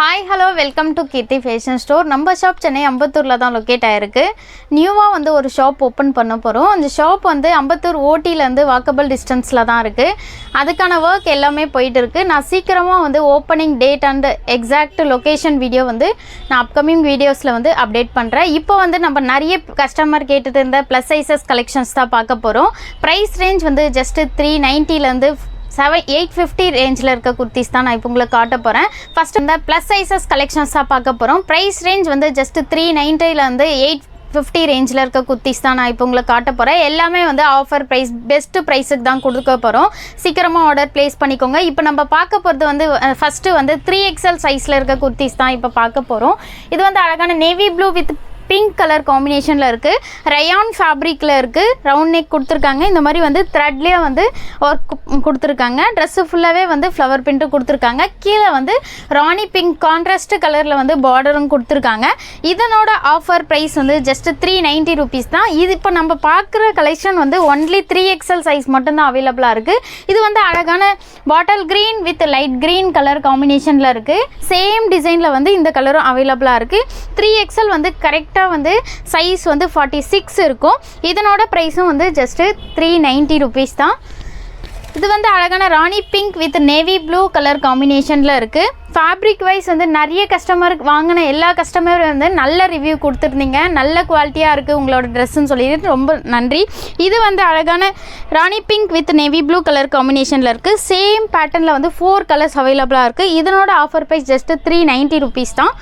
Hi hello welcome to Keerthi fashion store. நம்ம shop Chennai அம்பத்தூரில் தான் லொக்கேட் ஆகிருக்கு. நியூவாக வந்து ஒரு ஷாப் ஓப்பன் பண்ண போகிறோம். அந்த ஷாப் வந்து அம்பத்தூர் ஓட்டிலேருந்து வாக்கபிள் டிஸ்டன்ஸில் தான் இருக்குது. அதுக்கான ஒர்க் எல்லாமே போயிட்டு இருக்குது. நான் சீக்கிரமாக வந்து opening date and exact location video வந்து நான் அப்கமிங் வீடியோஸில் வந்து அப்டேட் பண்ணுறேன். இப்போ வந்து நம்ம நிறைய கஸ்டமர் கேட்டுட்டு இருந்த ப்ளஸ் சைஸஸ் கலெக்ஷன்ஸ் தான் பார்க்க போகிறோம். ப்ரைஸ் ரேஞ்ச் வந்து ஜஸ்ட்டு 390 850 ரேஞ்சில் இருக்க குர்த்திஸ் தான் நான் இப்போ உங்களுக்கு காட்ட போகிறேன். ஃபஸ்ட் இந்த ப்ளஸ் சைஸஸ் கலெக்ஷன்ஸாக பார்க்க போகிறோம். ப்ரைஸ் ரேஞ்ச் வந்து ஜஸ்ட்டு 390 850 ரேஞ்சில் இருக்க குர்த்திஸ் தான் நான் இப்போ உங்களுக்கு காட்ட போகிறேன். எல்லாமே வந்து ஆஃபர் ப்ரைஸ், பெஸ்ட்டு ப்ரைஸுக்கு தான் கொடுக்க போகிறோம். சீக்கிரமாக ஆர்டர் ப்ளேஸ் பண்ணிக்கோங்க. இப்போ நம்ம பார்க்க போகிறது வந்து ஃபஸ்ட்டு வந்து 3XL சைஸில் இருக்க குர்த்திஸ் தான் இப்போ பார்க்க போகிறோம். இது வந்து அழகான navy blue with pink colour காம்பினேஷனில் இருக்குது. ரயான் ஃபேப்ரிக்கில் இருக்குது. ரவுண்ட் நெக் கொடுத்துருக்காங்க. இந்த மாதிரி வந்து த்ரெட்லேயே வந்து ஒர்க் கொடுத்துருக்காங்க. ட்ரெஸ்ஸு ஃபுல்லாகவே வந்து ஃப்ளவர் பிரிண்ட்டு கொடுத்துருக்காங்க. கீழே வந்து ராணி பிங்க் கான்ட்ராஸ்ட் கலரில் வந்து பார்டரும் கொடுத்துருக்காங்க. இதனோட ஆஃபர் ப்ரைஸ் வந்து ஜஸ்ட்டு 390 ருபீஸ் தான். இது இப்போ நம்ம பார்க்குற கலெக்ஷன் வந்து ஒன்லி 3XL சைஸ் மட்டும்தான் அவைலபிளாக இருக்குது. இது வந்து அழகான பாட்டில் green with light green colour காம்பினேஷனில் இருக்குது. சேம் டிசைனில் வந்து இந்த கலரும் அவைலபிளாக இருக்குது. 3XL வந்து கரெக்டாக வந்து சைஸ் வந்து 46 இருக்கும். இதனோட ப்ரைஸும் வந்து ஜஸ்ட்டு 390 ருபீஸ் தான். இது வந்து அழகான rani pink with navy blue colour காம்பினேஷனில் இருக்குது. ஃபேப்ரிக் வைஸ் வந்து நிறைய கஸ்டமருக்கு வாங்கின எல்லா கஸ்டமரும் வந்து நல்ல ரிவ்யூ கொடுத்துருந்தீங்க. நல்ல குவாலிட்டியாக இருக்குது உங்களோட ட்ரெஸ்ஸுன்னு சொல்லிட்டு ரொம்ப நன்றி. இது வந்து அழகான rani pink with navy blue colour காம்பினேஷனில் இருக்குது. சேம் பேட்டர்னில் வந்து 4 கலர்ஸ் அவைலபிளாக இருக்குது. இதனோட ஆஃபர் ப்ரைஸ் ஜஸ்ட்டு 390 ருபீஸ் தான்.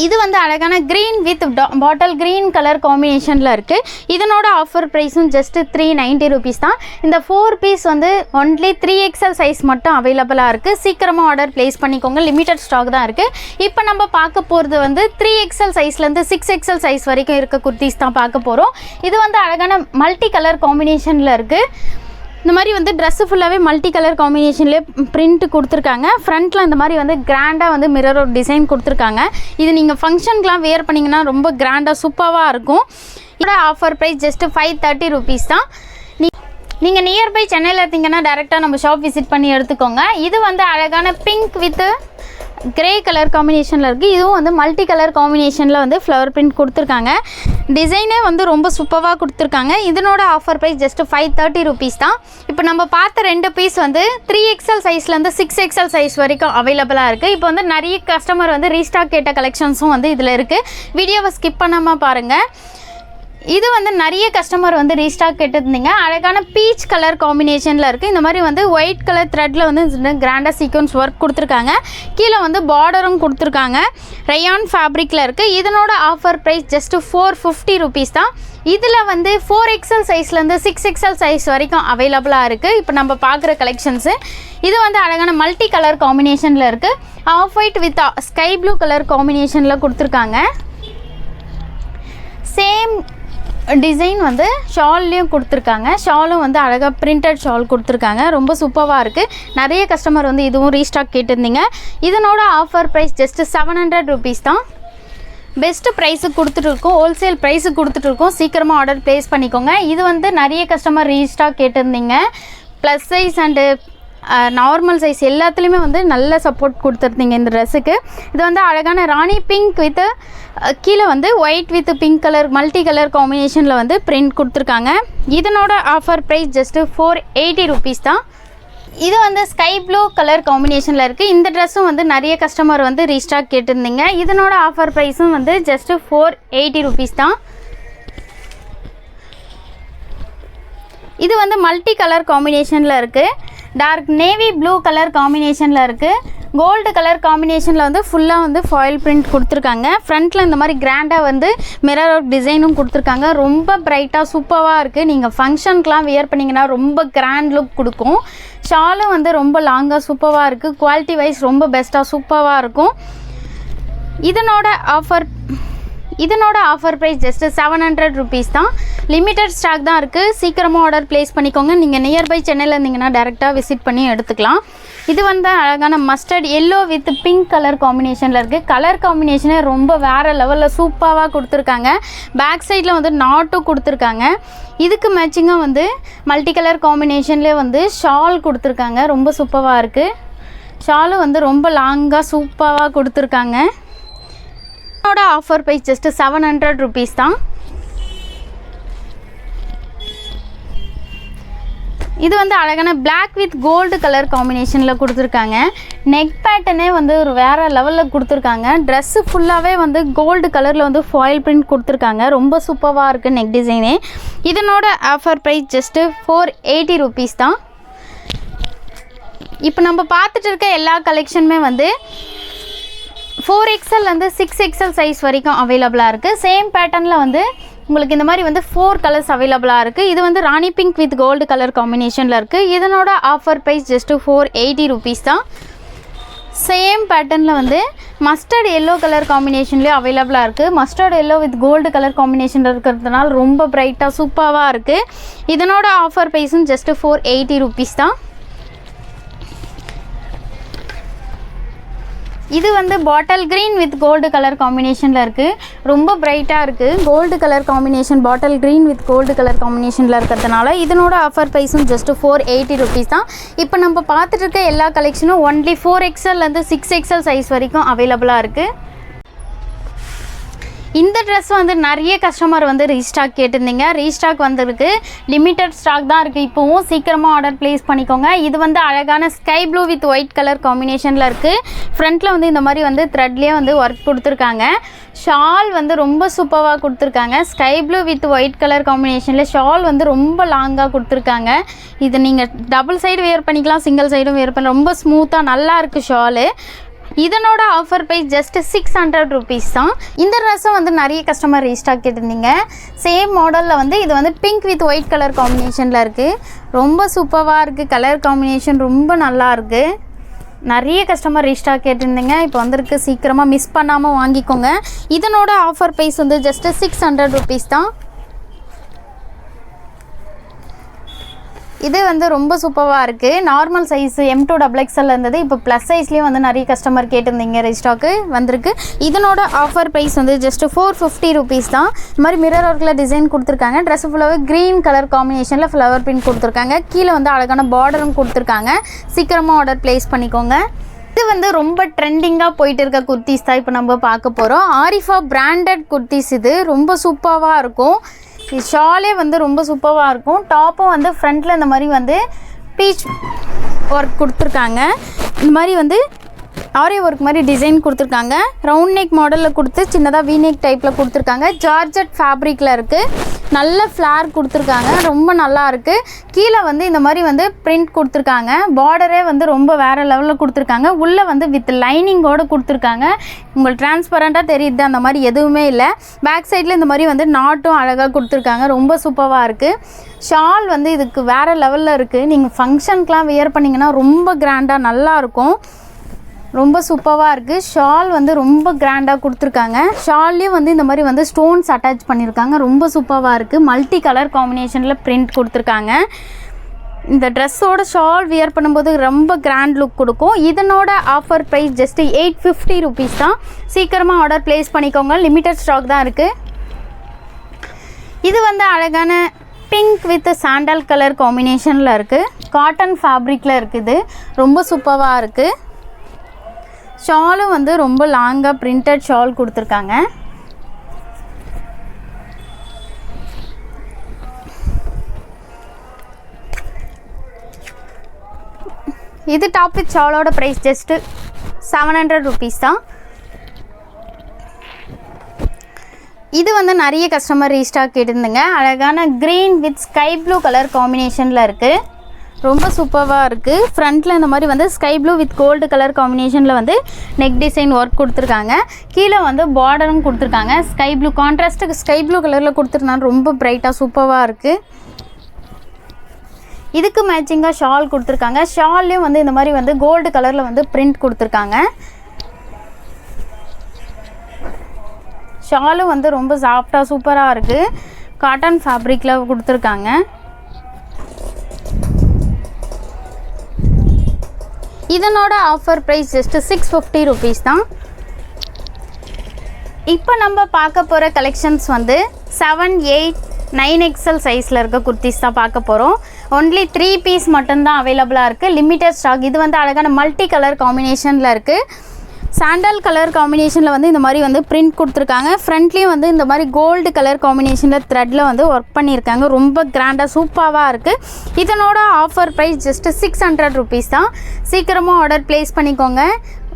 இது வந்து அழகான green with bottle green colour காம்பினேஷனில் இருக்குது. இதனோட ஆஃபர் ப்ரைஸும் ஜஸ்ட்டு 390 ருபீஸ் தான். இந்த 4 பீஸ் வந்து ஒன்லி 3XL சைஸ் மட்டும் அவைலபிளாக இருக்குது. சீக்கிரமாக ஆர்டர் ப்ளேஸ் பண்ணிக்கோங்க. லிமிட்டட் ஸ்டாக் தான் இருக்குது. இப்போ நம்ம பார்க்க போகிறது வந்து 3XL சைஸ்லேருந்து 6XL சைஸ் வரைக்கும் இருக்க குர்த்திஸ் தான் பார்க்க போகிறோம். இது வந்து அழகான மல்டி கலர் காம்பினேஷனில் இருக்குது. இந்த மாதிரி வந்து ட்ரெஸ்ஸு ஃபுல்லாகவே மல்டி கலர் காம்பினேஷன்லேயே பிரிண்ட் கொடுத்துருக்காங்க. ஃப்ரண்ட்டில் இந்த மாதிரி வந்து கிராண்டாக வந்து மிரர் டிசைன் கொடுத்துருக்காங்க. இது நீங்கள் ஃபங்க்ஷனுக்குலாம் வேர் பண்ணிங்கன்னா ரொம்ப கிராண்டாக சூப்பராக இருக்கும். இதோட ஆஃபர் ப்ரைஸ் ஜஸ்ட்டு 530 ருபீஸ் தான். நீங்கள் நியர்பை சென்னையில் இருந்தீங்கன்னா டேரெக்டாக நம்ம ஷாப் விசிட் பண்ணி எடுத்துக்கோங்க. இது வந்து அழகான பிங்க் வித் கிரே கலர் காம்பினேஷனில் இருக்குது. இதுவும் வந்து மல்டி கலர் காம்பினேஷனில் வந்து ஃப்ளவர் பிரிண்ட் கொடுத்துருக்காங்க. டிசைனே வந்து ரொம்ப சூப்பராக கொடுத்துருக்காங்க. இதனோட ஆஃபர் ப்ரைஸ் ஜஸ்ட்டு 530 ருபீஸ் தான். இப்போ நம்ம பார்த்த 2 பீஸ் வந்து 3XL சைஸ்லேருந்து 6XL சைஸ் வரைக்கும் அவைலபிளாக இருக்குது. இப்போ வந்து நிறைய கஸ்டமர் வந்து ரீஸ்டாக் கேட்ட கலெக்ஷன்ஸும் வந்து இதில் இருக்குது. வீடியோவை ஸ்கிப் பண்ணாமல் பாருங்கள். இது வந்து நிறைய கஸ்டமர் வந்து ரீஸ்டாக் கேட்டிருந்தீங்க. அழகான பீச் கலர் காம்பினேஷனில் இருக்குது. இந்த மாதிரி வந்து ஒயிட் கலர் த்ரெட்டில் வந்து கிராண்டாக சீக்வன்ஸ் ஒர்க் கொடுத்துருக்காங்க. கீழே வந்து பார்டரும் கொடுத்துருக்காங்க. ரயான் ஃபேப்ரிக்கில் இருக்குது. இதனோட ஆஃபர் ப்ரைஸ் ஜஸ்ட்டு 450 ருபீஸ் தான். இதில் வந்து 4XL சைஸ்லேருந்து 6XL சைஸ் வரைக்கும் அவைலபிளாக இருக்குது. இப்போ நம்ம பார்க்குற கலெக்ஷன்ஸு இது வந்து அழகான மல்டி கலர் காம்பினேஷனில் இருக்குது. Off white with sky blue colour காம்பினேஷனில் கொடுத்துருக்காங்க. சேம் டிசைன் வந்து ஷால்லையும் கொடுத்துருக்காங்க. ஷாலும் வந்து அழகாக பிரிண்டட் ஷால் கொடுத்துருக்காங்க. ரொம்ப சூப்பராக இருக்குது. நிறைய கஸ்டமர் வந்து இதுவும் ரீஸ்டாக் கேட்டிருந்தீங்க. இதனோட ஆஃபர் ப்ரைஸ் ஜஸ்ட்டு 700 ருபீஸ் தான். பெஸ்ட்டு ப்ரைஸுக்கு கொடுத்துட்ருக்கோம். ஹோல்சேல் ப்ரைஸுக்கு கொடுத்துட்ருக்கோம். சீக்கிரமாக ஆர்டர் ப்ளேஸ் பண்ணிக்கோங்க. இது வந்து நிறைய கஸ்டமர் ரீஸ்டாக் கேட்டிருந்தீங்க. Plus size and normal size எல்லாத்துலேயுமே வந்து நல்ல சப்போர்ட் கொடுத்துருந்தீங்க இந்த ட்ரெஸ்ஸுக்கு. இது வந்து அழகான ராணி பிங்க் வித் கீழே வந்து white with pink colour multi colour காம்பினேஷனில் வந்து பிரிண்ட் கொடுத்துருக்காங்க. இதனோட ஆஃபர் ப்ரைஸ் ஜஸ்ட்டு 480 ருபீஸ் தான். இது வந்து ஸ்கை ப்ளூ கலர் காம்பினேஷனில் இருக்குது. இந்த ட்ரெஸ்ஸும் வந்து நிறைய கஸ்டமர் வந்து ரீஸ்டாக் கேட்டிருந்தீங்க. இதனோட ஆஃபர் ப்ரைஸும் வந்து ஜஸ்ட்டு 480 ருபீஸ் தான். இது வந்து மல்டி கலர் காம்பினேஷனில் இருக்குது. டார்க் நேவி ப்ளூ கலர் காம்பினேஷனில் இருக்குது. கோல்டு கலர் காம்பினேஷனில் வந்து ஃபுல்லாக வந்து ஃபாயில் பிரிண்ட் கொடுத்துருக்காங்க. ஃப்ரண்ட்டில் இந்த மாதிரி கிராண்டாக வந்து மிரர் ஒர்க் டிசைனும் கொடுத்துருக்காங்க. ரொம்ப பிரைட்டாக சூப்பராக இருக்குது. நீங்கள் ஃபங்க்ஷனுக்குலாம் வியர் பண்ணிங்கன்னா ரொம்ப கிராண்ட் லுக் கொடுக்கும். ஷாலும் வந்து ரொம்ப லாங்காக சூப்பராக இருக்குது. குவாலிட்டி வைஸ் ரொம்ப பெஸ்ட்டாக சூப்பராக இருக்கும். இதனோட ஆஃபர் ப்ரைஸ் ஜஸ்ட்டு 700 ருபீஸ் தான். லிமிட்டட் ஸ்டாக் தான் இருக்குது. சீக்கிரமாக ஆர்டர் ப்ளேஸ் பண்ணிக்கோங்க. நீங்கள் நியர்பை சென்னையில் இருந்தீங்கன்னா டேரெக்டாக விசிட் பண்ணி எடுத்துக்கலாம். இது வந்து அழகான mustard yellow with pink colour காம்பினேஷனில் இருக்குது. கலர் காம்பினேஷனே ரொம்ப வேறு லெவலில் சூப்பராக கொடுத்துருக்காங்க. பேக் சைடில் வந்து நாட்டும் கொடுத்துருக்காங்க. இதுக்கு மேட்சிங்காக வந்து மல்டி கலர் காம்பினேஷன்லேயே வந்து ஷால் கொடுத்துருக்காங்க. ரொம்ப சூப்பராக இருக்குது. ஷாலு வந்து ரொம்ப லாங்காக சூப்பராக கொடுத்துருக்காங்க. இதோட ஆஃபர் ப்ரைஸ் ஜஸ்ட்டு 700 rupees தான். இது வந்து அழகான பிளாக் வித் கோல்டு கலர் காம்பினேஷனில் கொடுத்துருக்காங்க. நெக் பேட்டர்னே வந்து ஒரு வேறு லெவலில் கொடுத்துருக்காங்க. ட்ரெஸ்ஸு ஃபுல்லாகவே வந்து கோல்டு கலரில் வந்து ஃபாயில் பிரிண்ட் கொடுத்துருக்காங்க. ரொம்ப சூப்பராக இருக்குது நெக் டிசைனே. இதனோட ஆஃபர் ப்ரைஸ் ஜஸ்ட்டு 480 rupees தான். இப்போ நம்ம பார்த்துட்டு இருக்க எல்லா கலெக்ஷனுமே வந்து 4XL 6XL சைஸ் வரைக்கும் அவைலபிளாக இருக்குது. சேம் பேட்டர்னில் வந்து உங்களுக்கு இந்த மாதிரி வந்து 4 கலர்ஸ் அவைலபிளாக இருக்குது. இது வந்து rani pink with gold colour காம்பினேஷனில் இருக்குது. இதனோட ஆஃபர் ப்ரைஸ் ஜஸ்ட்டு 480 rupees தான். சேம் பேட்டர்னில் வந்து மஸ்டர்ட் எல்லோ கலர் காம்பினேஷன்லேயே அவைலபிளாக இருக்குது. Mustard yellow with gold colour காம்பினேஷனில் இருக்கிறதுனால ரொம்ப ப்ரைட்டாக சூப்பராக இருக்குது. இதனோட ஆஃபர் ப்ரைஸும் ஜஸ்ட்டு 480 rupees தான். இது வந்து bottle green with gold colour காம்பினேஷனில் இருக்குது. ரொம்ப பிரைட்டாக இருக்குது. Gold colour combination bottle green with gold colour காம்பினேஷனில் இருக்கிறதுனால இதனோட ஆஃபர் ப்ரைஸும் ஜஸ்ட்டு 480 rupees தான். இப்போ நம்ம பார்த்துட்டு இருக்க எல்லா கலெக்ஷனும் ஒன்லி 4XL 6XL சைஸ் வரைக்கும் அவைலபிளாக இருக்குது. இந்த ட்ரெஸ் வந்து நிறைய கஸ்டமர் வந்து ரீஸ்டாக் கேட்டிருந்தீங்க. ரீஸ்டாக் வந்திருக்கு. லிமிட்டட் ஸ்டாக் தான் இருக்குது. இப்போவும் சீக்கிரமாக ஆர்டர் ப்ளேஸ் பண்ணிக்கோங்க. இது வந்து அழகான sky blue with white colour காம்பினேஷனில் இருக்குது. ஃப்ரண்ட்டில் வந்து இந்த மாதிரி வந்து த்ரெட்லேயே வந்து ஒர்க் கொடுத்துருக்காங்க. ஷால் வந்து ரொம்ப சூப்பராக கொடுத்துருக்காங்க. Sky blue with white colour காம்பினேஷனில் ஷால் வந்து ரொம்ப லாங்காக கொடுத்துருக்காங்க. இது நீங்கள் டபுள் சைடு வேர் பண்ணிக்கலாம், சிங்கிள் சைடும் வேர் பண்ணலாம். ரொம்ப ஸ்மூத்தாக நல்லா இருக்குது ஷாலு. இதனோட ஆஃபர் ப்ரைஸ் ஜஸ்ட் 600 rupees தான். இந்த ட்ரெஸ்ஸை வந்து நிறைய கஸ்டமர் ரீஸ்டாக் கேட்டிருந்தீங்க. சேம் மாடலில் வந்து இது வந்து பிங்க் வித் ஒயிட் கலர் காம்பினேஷனில் இருக்குது. ரொம்ப சூப்பராக இருக்குது. கலர் காம்பினேஷன் ரொம்ப நல்லா இருக்குது. நிறைய கஸ்டமர் ரீஸ்டாக் கேட்டிருந்தீங்க. இப்போ வந்திருக்கு. சீக்கிரமாக மிஸ் பண்ணாமல் வாங்கிக்கோங்க. இதனோட ஆஃபர் ப்ரைஸ் வந்து ஜஸ்ட் 600 rupees தான். இது வந்து ரொம்ப சூப்பராக இருக்குது. நார்மல் சைஸ் M2 XXL இருந்தது. இப்போ ப்ளஸ் சைஸ்லேயும் வந்து நிறைய கஸ்டமர் கேட்டிருந்தீங்க. ரீஸ்டாக்கு வந்திருக்கு. இதனோட ஆஃபர் ப்ரைஸ் வந்து ஜஸ்ட்டு 450 rupees தான். இந்த மாதிரி மிரர் ஒர்க்கில் டிசைன் கொடுத்துருக்காங்க. ட்ரெஸ் ஃபுல்லாகவே க்ரீன் கலர் காம்பினேஷனில் ஃப்ளவர் பிரிண்ட் கொடுத்துருக்காங்க. கீழே வந்து அழகான பார்டரும் கொடுத்துருக்காங்க. சீக்கிரமாக ஆர்டர் ப்ளேஸ் பண்ணிக்கோங்க. இது வந்து ரொம்ப ட்ரெண்டிங்காக போயிட்டு இருக்க குர்த்திஸ் தான் இப்போ நம்ம பார்க்க போகிறோம். ஆரிஃபா பிராண்டட் குர்த்திஸ். இது ரொம்ப சூப்பராக இருக்கும். ஷாலே வந்து ரொம்ப சூப்பராக இருக்கும். டாப்பும் வந்து ஃப்ரண்ட்டில் இந்த மாதிரி வந்து பீச் ஒர்க் கொடுத்துருக்காங்க. இந்த மாதிரி வந்து ஆரி ஒர்க் மாதிரி டிசைன் கொடுத்துருக்காங்க. ரவுண்ட் நெக் மாடலில் கொடுத்து சின்னதாக வீநெக் டைப்பில் கொடுத்துருக்காங்க. ஜார்ஜட் ஃபேப்ரிக்கில் இருக்குது. நல்ல ஃப்ளார் கொடுத்துருக்காங்க. ரொம்ப நல்லா இருக்குது. கீழே வந்து இந்த மாதிரி வந்து பிரிண்ட் கொடுத்துருக்காங்க. பார்டரே வந்து ரொம்ப வேறு லெவலில் கொடுத்துருக்காங்க. உள்ளே வந்து வித் லைனிங்கோடு கொடுத்துருக்காங்க. உங்களுக்கு டிரான்ஸ்பரண்ட்டாக தெரியுது. அந்த மாதிரி எதுவுமே இல்லை. பேக் சைடில் இந்த மாதிரி வந்து நாட்டும் அழகாக கொடுத்துருக்காங்க. ரொம்ப சூப்பராக இருக்குது. ஷால் வந்து இதுக்கு வேறு லெவலில் இருக்குது. நீங்கள் ஃபங்க்ஷனுக்கெலாம் வியர் பண்ணிங்கன்னா ரொம்ப கிராண்டாக நல்லாயிருக்கும். ரொம்ப சூப்பராக இருக்குது. ஷால் வந்து ரொம்ப கிராண்டாக கொடுத்துருக்காங்க. ஷால்லேயும் வந்து இந்த மாதிரி வந்து ஸ்டோன்ஸ் அட்டாச் பண்ணியிருக்காங்க. ரொம்ப சூப்பராக இருக்குது. மல்டி கலர் காம்பினேஷனில் பிரிண்ட் கொடுத்துருக்காங்க. இந்த ட்ரெஸ்ஸோட ஷால் வியர் பண்ணும்போது ரொம்ப கிராண்ட் லுக் கொடுக்கும். இதனோட ஆஃபர் ப்ரைஸ் ஜஸ்ட்டு 850 rupees தான். சீக்கிரமாக ஆர்டர் ப்ளேஸ் பண்ணிக்கோங்க. லிமிட்டட் ஸ்டாக் தான் இருக்குது. இது வந்து அழகான பிங்க் வித் சாண்டல் கலர் காம்பினேஷனில் இருக்குது. காட்டன் ஃபேப்ரிக்கில் இருக்குது. ரொம்ப சூப்பராக இருக்குது. ஷாலும் வந்து ரொம்ப லாங்காக பிரிண்டட் ஷால் கொடுத்துருக்காங்க. இது டாப் வித் ஷாலோட ப்ரைஸ் ஜஸ்ட்டு 700 rupees தான். இது வந்து நிறைய கஸ்டமர் ரீஸ்டாக் கேட்டிருந்துங்க. அழகான green with sky blue colour காம்பினேஷனில் இருக்குது. ரொம்ப சூப்பராக இருக்குது. ஃப்ரண்ட்டில் இந்த மாதிரி வந்து sky blue with gold colour காம்பினேஷனில் வந்து நெக் டிசைன் ஒர்க் கொடுத்துருக்காங்க. கீழே வந்து பார்டரும் கொடுத்துருக்காங்க. ஸ்கை ப்ளூ கான்ட்ராஸ்ட்டுக்கு ஸ்கை ப்ளூ கலரில் கொடுத்துருந்தாங்க. ரொம்ப பிரைட்டாக சூப்பராக இருக்குது. இதுக்கு மேட்சிங்காக ஷால் கொடுத்துருக்காங்க. ஷால்லையும் வந்து இந்த மாதிரி வந்து கோல்டு கலரில் வந்து பிரிண்ட் கொடுத்துருக்காங்க. ஷாலும் வந்து ரொம்ப சாஃப்டாக சூப்பராக இருக்குது. காட்டன் ஃபேப்ரிக்கில் கொடுத்துருக்காங்க. இதனோட ஆஃபர் ப்ரைஸ் ஜஸ்ட்டு 650 rupees தான். இப்போ நம்ம பார்க்க போகிற கலெக்ஷன்ஸ் வந்து 7, 8, 9XL சைஸில் இருக்க குர்த்திஸ் தான் பார்க்க போகிறோம். ஒன்லி 3 பீஸ் மட்டும்தான் அவைலபிளாக இருக்குது. Limited stock. இது வந்து அழகான மல்டி கலர் காம்பினேஷனில் இருக்குது. சாண்டல் கலர் காம்பினேஷனில் வந்து இந்த மாதிரி வந்து பிரிண்ட் கொடுத்துருக்காங்க. ஃப்ரண்ட்லேயும் வந்து இந்த மாதிரி கோல்டு கலர் காம்பினேஷனில் த்ரெட்டில் வந்து ஒர்க் பண்ணியிருக்காங்க. ரொம்ப கிராண்டாக சூப்பராக இருக்குது. இதனோட ஆஃபர் ப்ரைஸ் ஜஸ்ட்டு 600 rupees தான். சீக்கிரமாக ஆர்டர் ப்ளேஸ் பண்ணிக்கோங்க.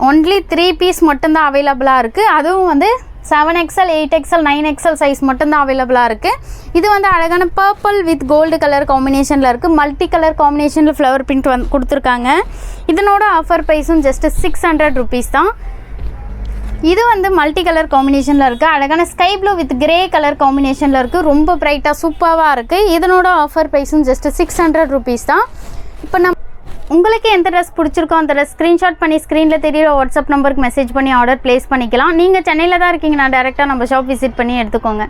ஒன்லி 3 பீஸ் மட்டும்தான் அவைலபிளாக இருக்குது. அதுவும் வந்து 7XL 8XL 9XL சைஸ் மட்டும்தான் அவைலபிளாக இருக்குது. இது வந்து அழகான பர்பிள் வித் கோல்டு கலர் காம்பினேஷனில் இருக்குது. மல்டி கலர் காம்பினேஷனில் ஃப்ளவர் பிரிண்ட் வந்து கொடுத்துருக்காங்க. இதனோட ஆஃபர் ப்ரைஸும் ஜஸ்ட்டு 600 rupees தான். இது வந்து மல்டி கலர் காம்பினேஷனில் இருக்குது. அழகான sky blue with grey colour காம்பினேஷனில் இருக்குது. ரொம்ப ப்ரைட்டாக சூப்பராக இருக்குது. இதனோட ஆஃபர் ப்ரைஸும் ஜஸ்ட்டு 600 rupees தான். இப்போ உங்களுக்கு எந்த ட்ரெஸ் பிடிச்சிருக்கோ அந்த ட்ரெஸ் ஸ்க்ரீன்ஷாட் பண்ணி ஸ்க்ரீனில் தெரியல வாட்ஸ்அப் நம்பருக்கு மெசேஜ் பண்ணி ஆர்டர் ப்ளேஸ் பண்ணிக்கலாம். நீங்கள் சென்னையில் தான் இருக்கீங்கன்னா டேரெக்டாக நம்ம ஷாப் விசிட் பண்ணி எடுத்துக்கோங்க.